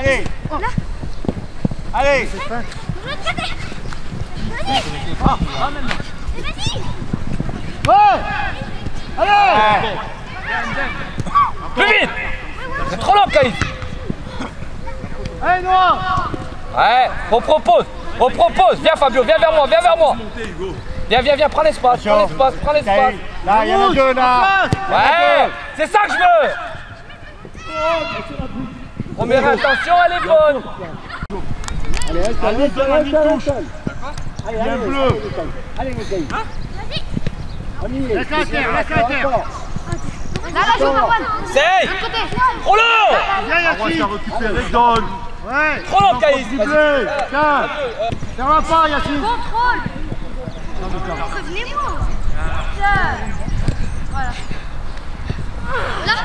Allez. Allez. Ouais. Allez. Plus vite. C'est trop long, Caïd. Allez, Noah. Ouais, repropose. Viens, Fabio, viens vers moi. Viens, prends l'espace. Là, il y en a deux, là. Ouais, c'est ça que je veux. Première intention, elle est bonne. Allez, donne un touche. Il y a un bleu. Allez, Mikaï. Laisse à terre. Là, joue Marwan. Essaye. Trop long. Viens, Yacine. Récupéré, donne. Ouais. Trop long, Caïd. Tiens. Ça va pas, Yacine. Contrôle. Prévenez-moi. Voilà. Là.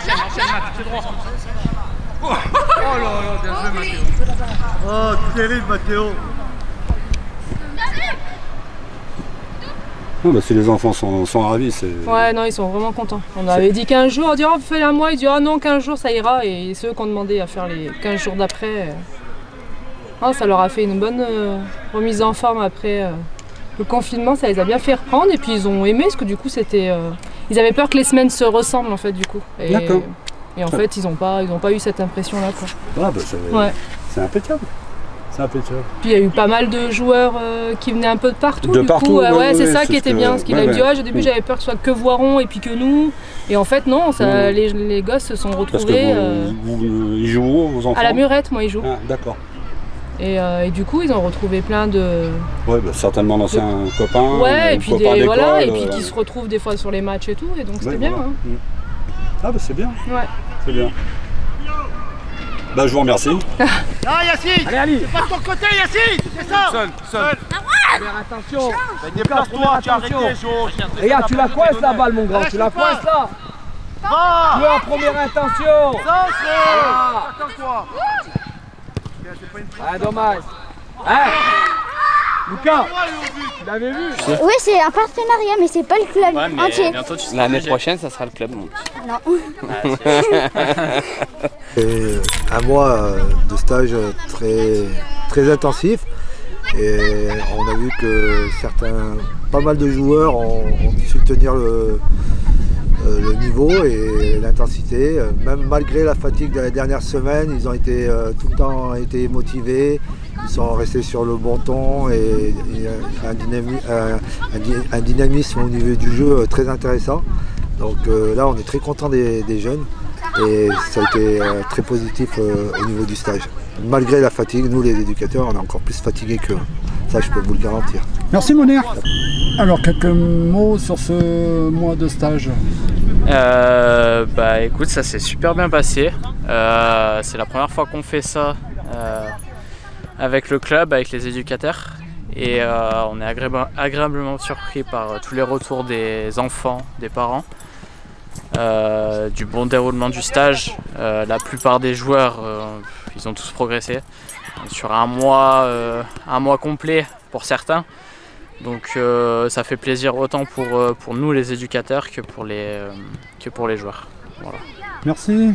Oh là là, bien joué, Mathéo. Oh, terrible, Mathéo. Non, bah, si les enfants sont ravis, c'est... Ouais, non, ils sont vraiment contents. On avait dit 15 jours, on dit oh, fais un mois, ils disent ah non, 15 jours ça ira. Et ceux qui ont demandé à faire les 15 jours d'après, ça leur a fait une bonne remise en forme après le confinement, ça les a bien fait reprendre. Et puis ils ont aimé, parce que du coup c'était... ils avaient peur que les semaines se ressemblent en fait du coup. D'accord. Et en fait ils ont pas eu cette impression là quoi. Ah, bah, c'est impeccable. Puis il y a eu pas mal de joueurs qui venaient un peu de partout. De partout, ouais, c'est ça qui était bien. Parce qu'il a dit au début j'avais peur que ce soit que Voiron et puis que nous. Et en fait non, les gosses se sont retrouvés. Ils jouent où, vos enfants? À la Murette, moi ils jouent. Ah, d'accord. Et du coup ils ont retrouvé plein de. Ouais, bah, certainement d'anciens copains. Ouais, et puis copains et puis qui se retrouvent des fois sur les matchs et tout. Et donc c'était bien. Voilà. Hein. Ah bah c'est bien. Ouais. C'est bien. Bah je vous remercie. Là, Yacine. Allez. C'est pas de ton côté, Yacine. C'est ça. Seul. Attention. Déplace-toi, tu as arrêté, Jo. Regarde, tu la coinces la balle, mon grand. Tu la coinces là. Va. Jouer en première intention. Attends-toi. Ah, dommage. Hein Lucas, tu l'avais vu? Oui, c'est un partenariat, mais c'est pas le club entier. L'année prochaine, ça sera le club. Non. Et un mois de stage très intensif. Et on a vu que pas mal de joueurs ont su tenir le niveau et l'intensité. Même malgré la fatigue de la dernière semaine, ils ont été tout le temps motivés. Ils sont restés sur le bon ton et un dynamisme au niveau du jeu très intéressant. Donc là, on est très content des jeunes et ça a été très positif au niveau du stage. Malgré la fatigue, nous les éducateurs, on est encore plus fatigués qu'eux. Ça, je peux vous le garantir. Merci Moner. Alors, quelques mots sur ce mois de stage. Bah écoute, ça s'est super bien passé. C'est la première fois qu'on fait ça avec le club, avec les éducateurs. Et on est agréablement surpris par tous les retours des enfants, des parents. Du bon déroulement du stage. La plupart des joueurs, ils ont tous progressé. Sur un mois complet pour certains. Donc ça fait plaisir autant pour nous les éducateurs que pour les joueurs. Voilà. Merci.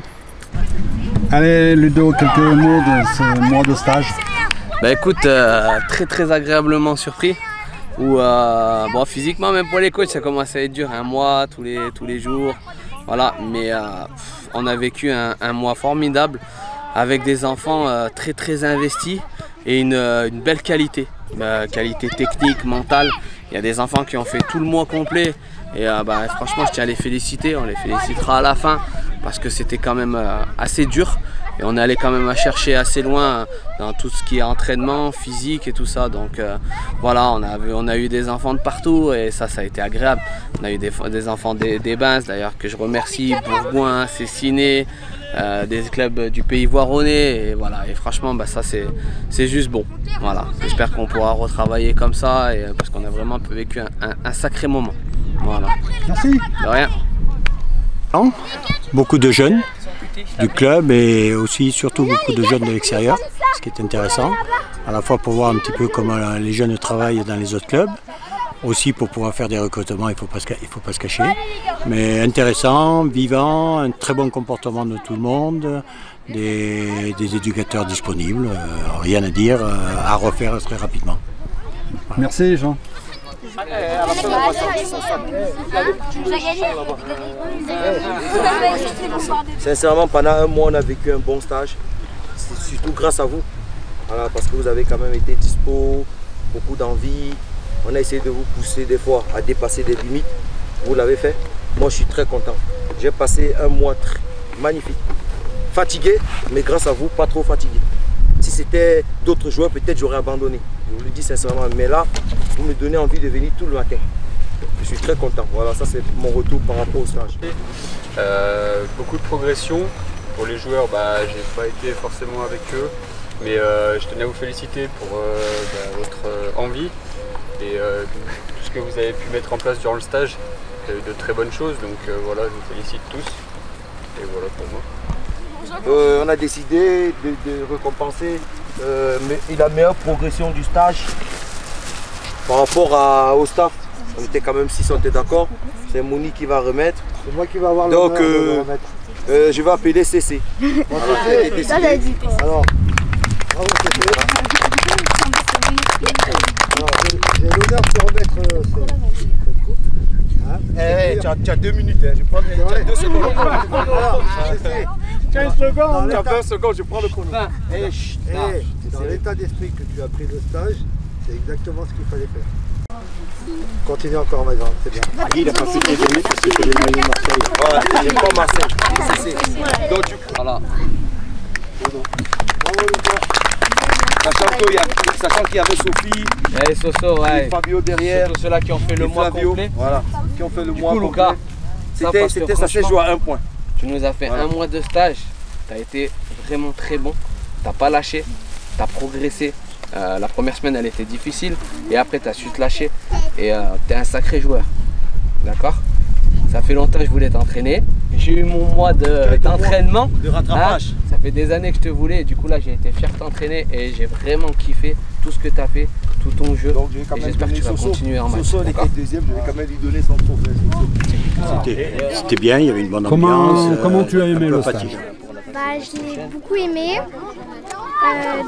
Allez Ludo, quelques mots de ce mois de stage. Bah écoute, très agréablement surpris. Bon, physiquement même pour les coachs ça commence à être dur, un mois tous les jours. Voilà, mais on a vécu un mois formidable avec des enfants très investis et une belle qualité. Qualité technique, mentale. Il y a des enfants qui ont fait tout le mois complet et franchement je tiens à les féliciter, on les félicitera à la fin parce que c'était quand même assez dur et on est allé quand même à chercher assez loin dans tout ce qui est entraînement, physique et tout ça. Donc voilà, on a eu des enfants de partout et ça a été agréable. On a eu des enfants des Bains d'ailleurs que je remercie, Bourgoin, Cessiné, des clubs du pays voironnais et voilà, et franchement ça c'est juste bon. Voilà, j'espère qu'on pourra retravailler comme ça parce qu'on a vraiment vécu un sacré moment. Voilà. Merci. De rien. Beaucoup de jeunes du club et aussi surtout beaucoup de jeunes de l'extérieur, ce qui est intéressant, à la fois pour voir un petit peu comment les jeunes travaillent dans les autres clubs, aussi pour pouvoir faire des recrutements, il faut pas se cacher, mais intéressant, vivant, un très bon comportement de tout le monde, des éducateurs disponibles, rien à dire, à refaire très rapidement. Merci Jean. Sincèrement, pendant un mois, on a vécu un bon stage. C'est surtout grâce à vous. Voilà, parce que vous avez quand même été dispo, beaucoup d'envie. On a essayé de vous pousser des fois à dépasser des limites. Vous l'avez fait. Moi, je suis très content. J'ai passé un mois magnifique. Fatigué, mais grâce à vous, pas trop fatigué. Si c'était d'autres joueurs, peut-être j'aurais abandonné. Je vous le dis sincèrement. Mais là, vous me donnez envie de venir tout le matin. Je suis très content. Voilà, ça c'est mon retour par rapport au stage. Beaucoup de progression. Pour les joueurs, j'ai pas été forcément avec eux. Mais je tenais à vous féliciter pour votre envie et tout ce que vous avez pu mettre en place durant le stage. Il y a eu de très bonnes choses, donc voilà, je vous félicite tous. Et voilà pour moi. On a décidé de récompenser la meilleure progression du stage par rapport au staff. On était quand même 6, on était d'accord. C'est Moni qui va remettre. C'est moi qui va avoir donc, l'honneur de remettre. Je vais appeler CC. Alors, bravo CC. Alors, j'ai l'honneur de te remettre cette coupe. Hein, tu as 2 minutes, hein. Je prends 2 secondes. 15 secondes. Tu as 20 secondes, je prends le chrono. Dans l'état d'esprit que tu as pris le stage, c'est exactement ce qu'il fallait faire. Continue encore, ma grande, c'est bien. Il a pas fait les données parce que c'est le maillot de Marseille. Voilà, il n'est pas Marseille. Donc, Voilà. Bravo, Lucas. Sachant qu'il y avait Sophie, Et Soso, ouais. et Fabio derrière. Surtout ceux-là qui ont fait le et mois Flavio, complet. voilà, qui ont fait le Du mois coup, complet. Lucas, Ça s'est joué à 1 point. tu nous as fait un mois de stage. Tu as été vraiment très bon. Tu n'as pas lâché. Tu as progressé. La première semaine, elle était difficile. Et après, tu as su te lâcher. Et tu es un sacré joueur. D'accord? Ça fait longtemps que je voulais t'entraîner. J'ai eu mon mois d'entraînement. De rattrapage. Ça fait des années que je te voulais. Et du coup, là, j'ai été fier de t'entraîner. Et j'ai vraiment kiffé tout ce que tu as fait, tout ton jeu. Donc, et j'espère que tu vas continuer en match. Soso était deuxième, je vais quand même lui donner son trophée. C'était bien, il y avait une bonne ambiance. Comment tu as aimé le stage? Je l'ai beaucoup aimé.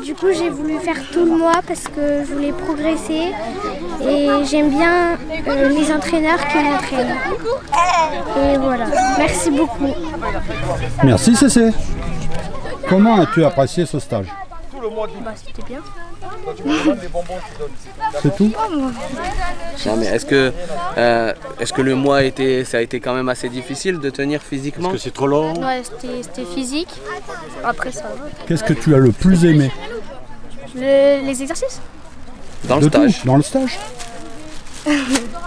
Du coup, j'ai voulu faire tout le mois parce que je voulais progresser. Et j'aime bien les entraîneurs qui m'entraînent. Et voilà. Merci beaucoup. Merci CC. Comment as-tu apprécié ce stage? C'était bien. C'est tout? Non, mais est-ce que le mois ça a été quand même assez difficile de tenir physiquement? Est-ce que c'est trop long? Ouais, c'était physique. Après ça va. Qu'est-ce que tu as le plus aimé? Les exercices. Dans le stage. Dans le stage?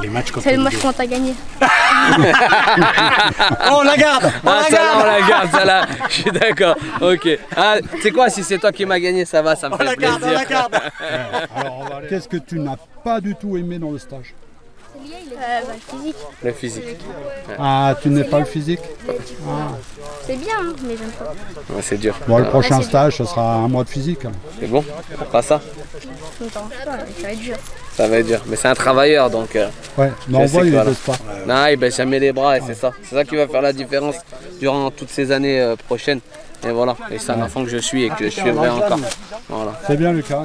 Les matchs quand C'est le match qu'on t'a gagné. On la garde! On la garde, celle-là. Je suis d'accord. Ok. Ah, tu sais quoi, si c'est toi qui m'as gagné, ça va, ça me fait plaisir. On la garde! Qu'est-ce que tu n'as pas du tout aimé dans le stage? Le physique. Le physique. Ah, tu n'es pas le physique? C'est bien, hein, mais j'aime pas. Ouais, c'est dur. Bon, le prochain stage, ce sera un mois de physique. C'est bon? On fera ça? Je ne t'arrange pas, ça va être dur. Ça va être dur. Mais c'est un travailleur, donc... Ouais, mais on voit, il ne baisse pas. Non, il baisse jamais les bras et c'est ça. C'est ça qui va faire la différence durant toutes ces années prochaines. Et voilà. Et c'est un enfant que je suis et que je suivrai encore. Voilà. C'est bien, Lucas.